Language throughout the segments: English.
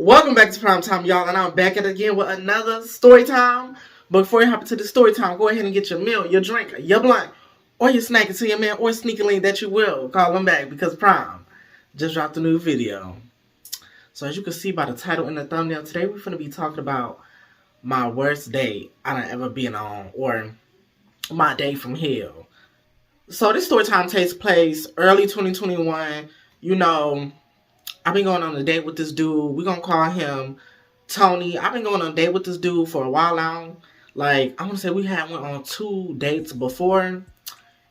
Welcome back to Prime Time, y'all, and I'm back at it again with another story time. But before you hop into the story time, go ahead and get your meal, your drink, your blunt, or your snack until your man or sneaky link that you will. Call them back because Prime just dropped a new video. So as you can see by the title and the thumbnail, today we're going to be talking about my worst date I done ever been on, or my day from hell. So this story time takes place early 2021. You know, I've been going on a date with this dude. We're going to call him Tony. I've been going on a date with this dude for a while now. Like, I want to say we went on 2 dates before.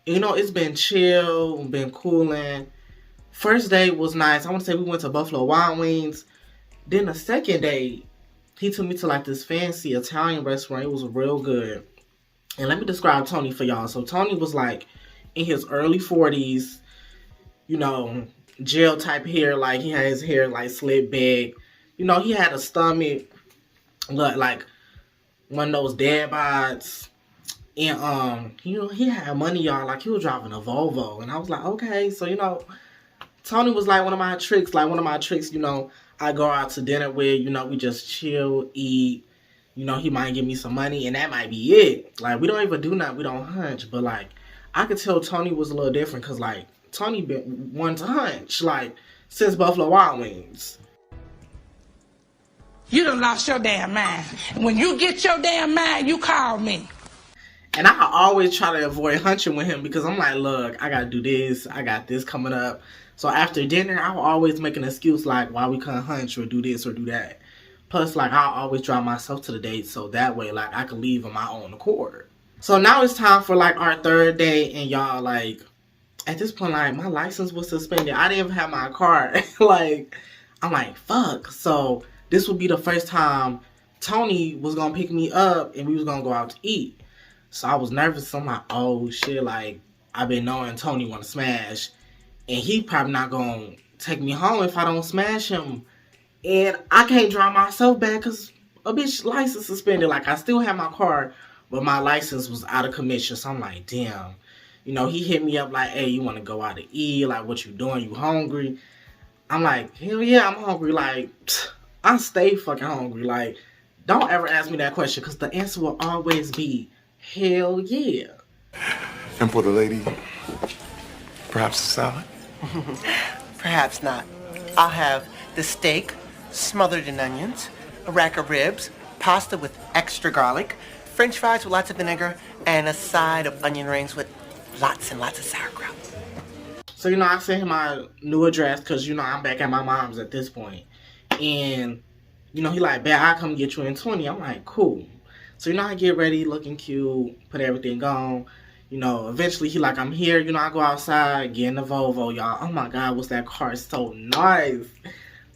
You know, it's been chill, been cooling. First date was nice. I want to say we went to Buffalo Wild Wings. Then the second date, he took me to like this fancy Italian restaurant. It was real good. And let me describe Tony for y'all. So Tony was like in his early 40s, you know, gel type hair. Like he had his hair like slicked back. You know, he had a stomach, look like one of those dad bods. And you know, he had money, y'all. Like he was driving a Volvo. And I was like, okay, so you know, Tony was like one of my tricks. You know, I go out to dinner with, you know, we just chill, eat. You know, he might give me some money, and that might be it. Like, we don't even do nothing. We don't hunch. But, like, I could tell Tony was a little different because, like, Tony been one to hunch, like, since Buffalo Wild Wings. You done lost your damn mind. When you get your damn mind, you call me. And I always try to avoid hunching with him because I'm like, look, I got to do this. I got this coming up. So, after dinner, I will always make an excuse, like, why we couldn't hunch or do this or do that. Plus, like, I always drive myself to the date, so that way, like, I can leave on my own accord. So now it's time for, like, our third date, and y'all, like, at this point, like, my license was suspended. I didn't even have my car. Like, I'm like, fuck. So this would be the first time Tony was gonna pick me up, and we was gonna go out to eat. So I was nervous. I'm like, oh, shit, like, I've been knowing Tony want to smash, and he probably not gonna take me home if I don't smash him. And I can't drive myself back because a bitch license suspended. Like, I still have my car, but my license was out of commission. So I'm like, damn. You know, he hit me up like, hey, you want to go out to eat? Like, what you doing? You hungry? I'm like, hell yeah, I'm hungry. Like, I stay fucking hungry. Like, don't ever ask me that question because the answer will always be, hell yeah. And for the lady, perhaps a salad? Perhaps not. I'll have the steak smothered in onions, a rack of ribs, pasta with extra garlic, French fries with lots of vinegar, and a side of onion rings with lots and lots of sauerkraut. So, you know, I sent him my new address because, you know, I'm back at my mom's at this point. And, you know, he like, bet I'll come get you in 20. I'm like, cool. So, you know, I get ready, looking cute, put everything on. You know, eventually he like, I'm here. You know, I go outside, get in the Volvo, y'all. Oh, my God, what's that car so nice.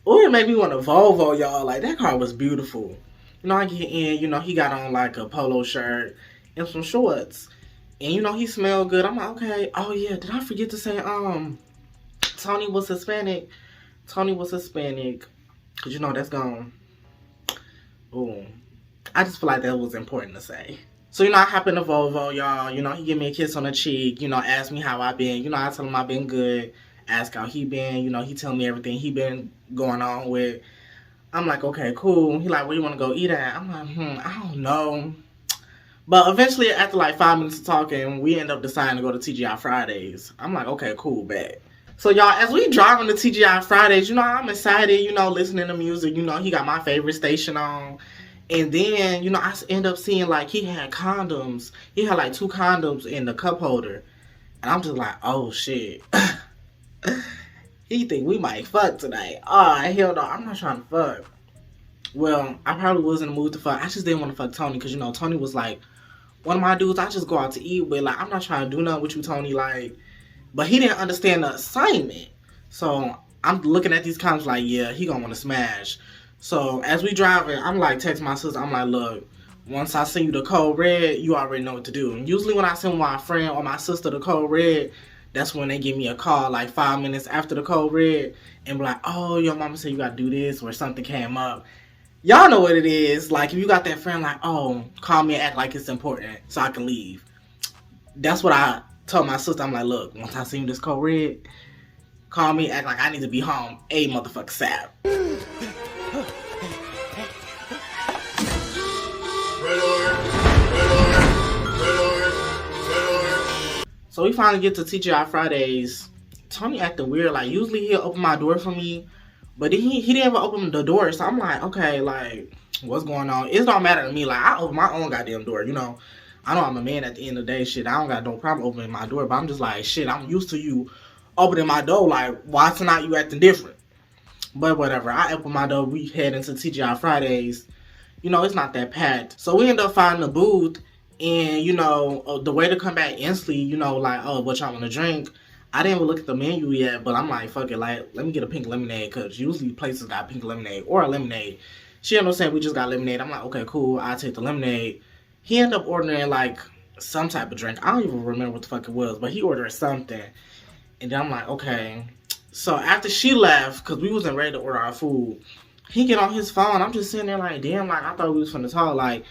Oh, it made me want a Volvo, y'all. Like, that car was beautiful. You know, I get in, you know, he got on, like, a polo shirt and some shorts. And, you know, he smelled good. I'm like, okay. Oh, yeah, did I forget to say, Tony was Hispanic. Tony was Hispanic. Because, you know, that's gone. Boom. I just feel like that was important to say. So, you know, I hop in the Volvo, y'all. You know, he give me a kiss on the cheek. You know, ask me how I been. You know, I tell him I been good. Ask how he been. You know, he tell me everything he been going on with. I'm like, okay, cool. He like, where you want to go eat at? I'm like, I don't know. But eventually, after like 5 minutes of talking, we end up deciding to go to TGI Fridays. I'm like, okay, cool, bet. So, y'all, as we driving to TGI Fridays, you know, I'm excited, you know, listening to music. You know, he got my favorite station on. And then, you know, I end up seeing, like, he had condoms. He had, like, 2 condoms in the cup holder. And I'm just like, oh, shit. He think we might fuck tonight. Oh, hell no, I'm not trying to fuck. Well, I probably was in the mood to fuck. I just didn't want to fuck Tony because, you know, Tony was, like, one of my dudes I just go out to eat with. Like, I'm not trying to do nothing with you, Tony. Like, but he didn't understand the assignment. So, I'm looking at these condoms like, yeah, he gonna want to smash. So, as we driving, I'm like, text my sister. I'm like, look, once I send you the code red, you already know what to do. And usually when I send my friend or my sister the code red, that's when they give me a call like 5 minutes after the code red and be like, oh, your mama said you gotta do this or something came up. Y'all know what it is. Like, if you got that friend like, oh, call me and act like it's important so I can leave. That's what I told my sister. I'm like, look, once I send you this code red, call me, act like I need to be home a motherfucker sap. So we finally get to TGI Fridays. Tony acting weird. Like, usually he'll open my door for me, but he didn't even open the door. So I'm like, okay, like, what's going on? It don't matter to me. Like, I open my own goddamn door, you know. I know I'm a man at the end of the day. Shit, I don't got no problem opening my door, but I'm just like, shit, I'm used to you opening my door. Like, why tonight you acting different? But whatever. I open my door. We head into TGI Fridays. You know, it's not that packed. So we end up finding a booth. And, you know, the way to come back instantly, you know, like, oh, what y'all want to drink? I didn't even look at the menu yet, but I'm like, fuck it, like, let me get a pink lemonade, because usually places got pink lemonade or a lemonade. She ended up saying we just got lemonade. I'm like, okay, cool, I'll take the lemonade. He ended up ordering, like, some type of drink. I don't even remember what the fuck it was, but he ordered something. And then I'm like, okay. So after she left, because we wasn't ready to order our food, he get on his phone. I'm just sitting there like, damn, like, I thought we was finna talk, like,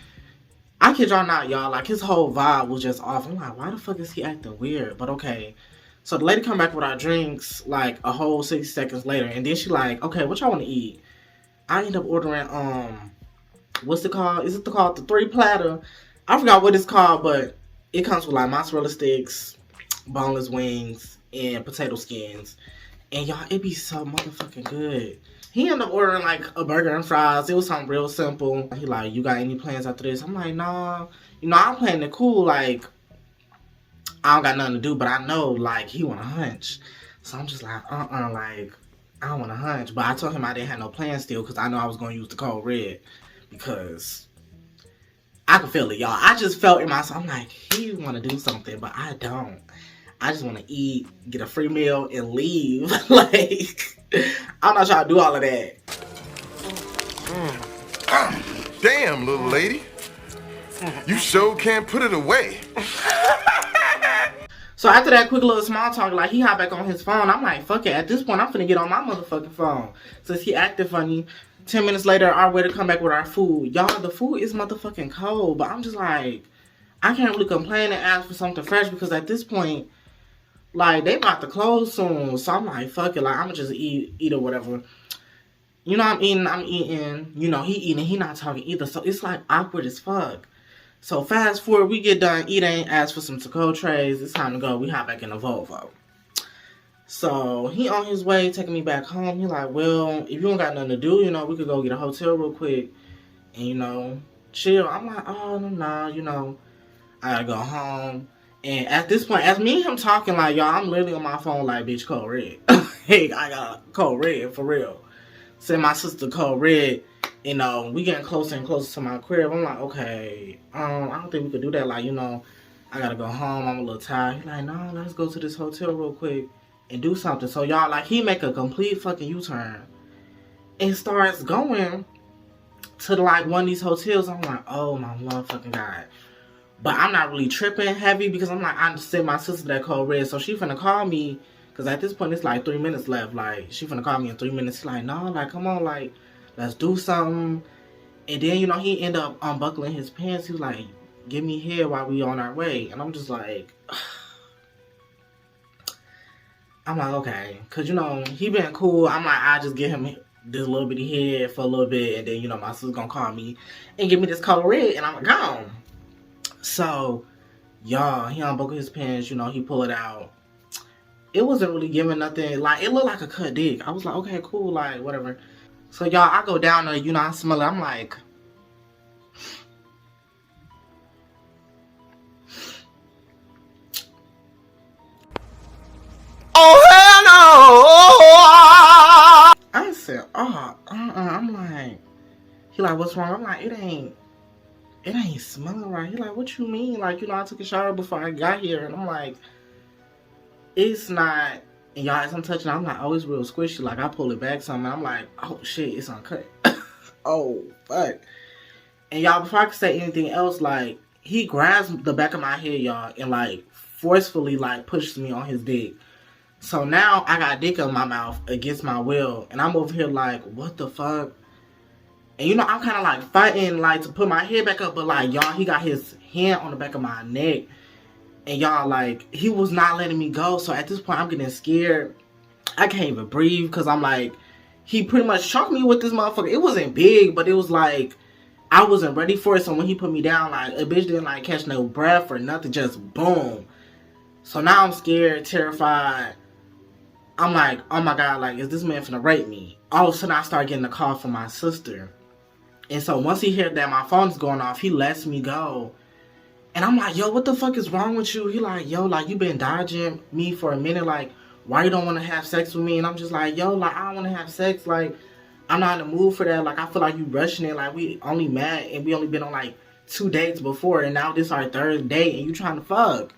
I kid y'all not, y'all. Like, his whole vibe was just off. I'm like, why the fuck is he acting weird? But okay. So the lady come back with our drinks, like, a whole 60 seconds later. And then she like, okay, what y'all want to eat? I end up ordering, what's it called? Is it called the 3 platter? I forgot what it's called, but it comes with, like, mozzarella sticks, boneless wings, and potato skins. And y'all, it be so motherfucking good. He ended up ordering, like, a burger and fries. It was something real simple. He like, you got any plans after this? I'm like, nah. You know, I'm playing it cool. Like, I don't got nothing to do, but I know, like, he want to hunch. So I'm just like, like, I don't want to hunch. But I told him I didn't have no plans still because I know I was going to use the code red. Because I could feel it, y'all. I just felt in myself. I'm like, he want to do something, but I don't. I just want to eat, get a free meal, and leave. Like, I'm not trying to do all of that. Damn, little lady. You sure can't put it away. So after that quick little small talk, like, he hopped back on his phone. I'm like, fuck it. At this point, I'm finna get on my motherfucking phone. Since he acted funny. 10 minutes later, our way to come back with our food. Y'all, the food is motherfucking cold. But I'm just like, I can't really complain and ask for something fresh because at this point, like, they about to close soon. So I'm like, fuck it. Like, I'm gonna just eat or whatever. You know, I'm eating. You know, he eating. He not talking either. So it's, like, awkward as fuck. So fast forward, we get done eating, ask for some to-go trays. It's time to go. We hop back in the Volvo. So he on his way, taking me back home. He like, well, if you don't got nothing to do, you know, we could go get a hotel real quick and, you know, chill. I'm like, oh, no, you know, I gotta go home. And at this point, as me and him talking, like, y'all, I'm literally on my phone like, bitch, code red. Hey, I got code red, for real. Send my sister code red. You know, we getting closer and closer to my crib. I'm like, okay, I don't think we could do that. Like, you know, I gotta go home. I'm a little tired. He's like, no, let's go to this hotel real quick and do something. So, y'all, like, he make a complete fucking U-turn and starts going to, like, one of these hotels. I'm like, oh, my motherfucking God. But I'm not really tripping heavy because I'm like, I just sent my sister that code red. So she finna call me because at this point, it's like 3 minutes left. Like, she finna call me in 3 minutes. She's like, no, like, come on, like, let's do something. And then, you know, he ended up unbuckling his pants. He was like, give me head while we on our way. And I'm just like, I'm like, okay. Because, you know, he been cool. I'm like, I just give him this little bitty head for a little bit. And then, you know, my sister's going to call me and give me this color red. And I'm gone. So, y'all, he unbuckled his pants. You know, he pulled it out. It wasn't really giving nothing. Like, it looked like a cut dick. I was like, okay, cool. Like, whatever. So, y'all, I go down there, you know, I smell it. I'm like, Oh, hell no! I said, I'm like, he like, what's wrong? I'm like, it ain't smelling right. He like, what you mean? Like, you know, I took a shower before I got here. And I'm like, it's not. And y'all, as I'm touching it, I'm like, oh, it's real squishy. Like, I pull it back some, and I'm like, oh, shit, it's uncut. Oh, fuck. And y'all, before I could say anything else, like, he grabs the back of my head, y'all, and, like, forcefully, like, pushes me on his dick. So now I got dick in my mouth against my will, and I'm over here like, what the fuck? And, you know, I'm kind of, like, fighting, like, to put my head back up, but, like, y'all, he got his hand on the back of my neck. And y'all, like, he was not letting me go. So at this point, I'm getting scared. I can't even breathe because I'm like, he pretty much choked me with this motherfucker. It wasn't big, but it was like, I wasn't ready for it. So when he put me down, like, a bitch didn't, like, catch no breath or nothing. Just boom. So now I'm scared, terrified. I'm like, oh my God, like, is this man finna rape me? All of a sudden, I start getting a call from my sister. And so once he heard that my phone's going off, he lets me go. And I'm like, yo, what the fuck is wrong with you? He like, yo, like, you been dodging me for a minute. Like, why you don't want to have sex with me? And I'm just like, yo, like, I don't want to have sex. Like, I'm not in the mood for that. Like, I feel like you rushing it. Like, we only met and we only been on, like, 2 dates before. And now this is our 3rd date and you trying to fuck.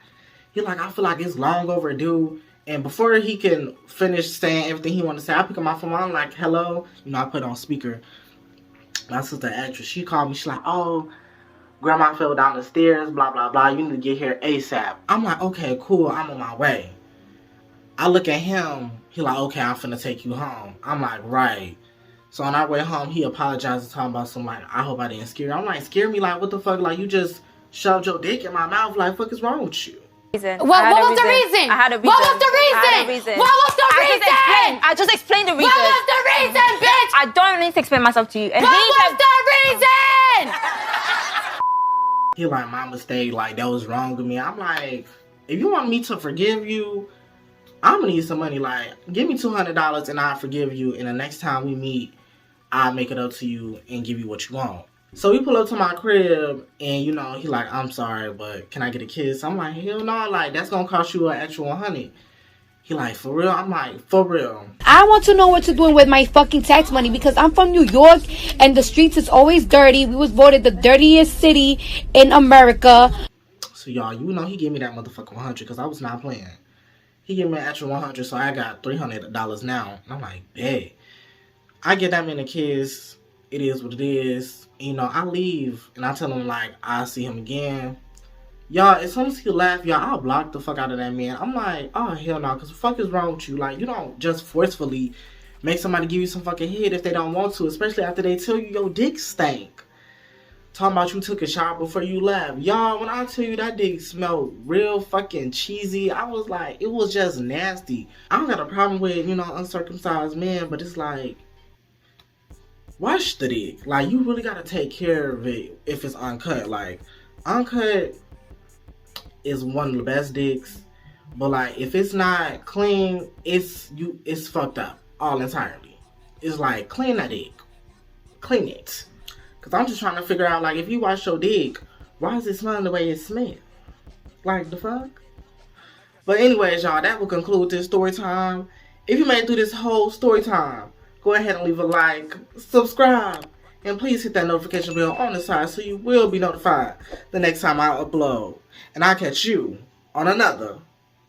He like, I feel like it's long overdue. And before he can finish saying everything he wanted to say, I pick up my phone. I'm like, hello. You know, I put it on speaker. My sister actress, she called me. She's like, oh, grandma fell down the stairs, blah, blah, blah. You need to get here ASAP. I'm like, okay, cool. I'm on my way. I look at him. He like, okay, I'm finna take you home. I'm like, right. So on our way home, he apologized, talking about some, like, I hope I didn't scare you. I'm like, scare me? Like, what the fuck? Like, you just shoved your dick in my mouth. Like, fuck is wrong with you? What was the reason? I had a reason. What was the reason? What was the reason? I just explained the reason. What was the reason, bitch? I don't need to explain myself to you. And what was the reason? He like, my mistake, like, that was wrong with me. I'm like, if you want me to forgive you, I'm gonna need some money. Like, give me $200 and I'll forgive you. And the next time we meet, I'll make it up to you and give you what you want. So we pull up to my crib and, you know, he like, I'm sorry, but can I get a kiss? I'm like, hell no, like, that's gonna cost you an extra $100. He like, for real? I'm like, for real. I want to know what you're doing with my fucking tax money because I'm from New York and the streets is always dirty. We was voted the dirtiest city in America. So y'all, you know, he gave me that motherfucking $100 because I was not playing. He gave me an extra $100, so I got $300 now. And I'm like, bet. I get that man a kiss. It is what it is. You know, I leave and I tell him, like, I'll see him again. Y'all, as soon as he laugh, y'all, I'll block the fuck out of that man. I'm like, oh, hell no, because the fuck is wrong with you? Like, you don't just forcefully make somebody give you some fucking head if they don't want to, especially after they tell you your dick stank. Talking about you took a shower before you left. Y'all, when I tell you that dick smelled real fucking cheesy, I was like, it was just nasty. I don't got a problem with, you know, uncircumcised men, but it's like, wash the dick. Like, you really gotta take care of it if it's uncut. Like, uncut is one of the best dicks, but like, if it's not clean, it's fucked up all entirely. It's like, clean that dick. Clean it. Cause I'm just trying to figure out, like, if you wash your dick, why is it smelling the way it smells? Like, the fuck? But anyways, y'all, that will conclude this story time. If you made it through this whole story time, go ahead and leave a like, subscribe, and please hit that notification bell on the side so you will be notified the next time I upload. And I'll catch you on another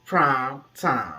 Prime Time.